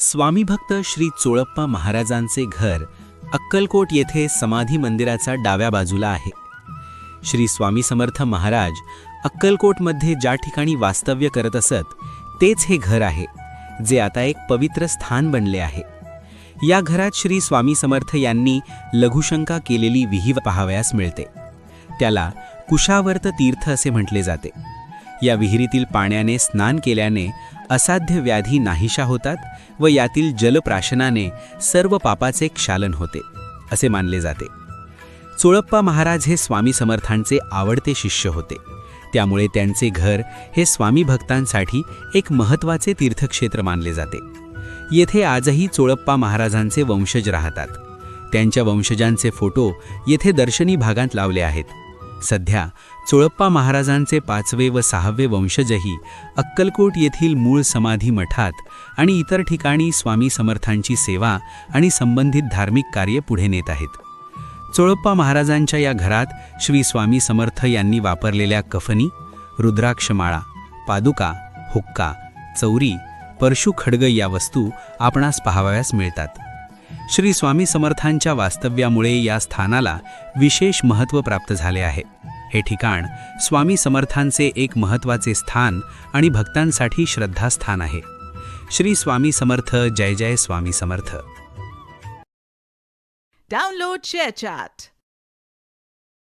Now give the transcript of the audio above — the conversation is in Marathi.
स्वामीभक्त श्री चोळप्पा महाराजांचे घर अक्कलकोट येथे समाधी मंदिराचा डाव्या बाजूला आहे. श्री स्वामी समर्थ महाराज अक्कलकोटमध्ये ज्या ठिकाणी वास्तव्य करत असत तेच हे घर आहे, जे आता एक पवित्र स्थान बनले आहे. या घरात श्री स्वामी समर्थ यांनी लघुशंका केलेली विहीर पाहावयास मिळते. त्याला कुशावर्त तीर्थ असे म्हटले जाते. या विहिरीतील पाण्याने स्नान केल्याने असाध्य व्याधी नाहीशा होतात व यातील जलप्राशनाने सर्व पापाचे क्षालन होते असे मानले जाते. चोळप्पा महाराज हे स्वामी समर्थांचे आवडते शिष्य होते. त्यामुळे त्यांचे घर हे स्वामी भक्तांसाठी एक महत्त्वाचे तीर्थक्षेत्र मानले जाते. येथे आजही चोळप्पा महाराजांचे वंशज राहतात. त्यांच्या वंशजांचे फोटो येथे दर्शनी भागात लावले आहेत. सध्या चोळप्पा महाराजांचे 5वे व 6वे वंशजही अक्कलकोट येथील मूळ समाधी मठात आणि इतर ठिकाणी स्वामी समर्थांची सेवा आणि संबंधित धार्मिक कार्य पुढे नेत आहेत. चोळप्पा महाराजांच्या या घरात श्री स्वामी समर्थ यांनी वापरलेल्या कफनी, रुद्राक्षमाळा, पादुका, हुक्का, चौरी, परशु खड्ग या वस्तू आपणास पाहावयास मिळतात. श्री स्वामी समर्थांच्या वास्तव्यामुळे या स्थानाला विशेष महत्त्व प्राप्त झाले आहे. हे ठिकाण स्वामी समर्थांचे एक महत्त्वाचे स्थान आणि भक्तांसाठी श्रद्धास्थान आहे. श्री स्वामी समर्थ. जय जय स्वामी समर्थ. Download ShareChat.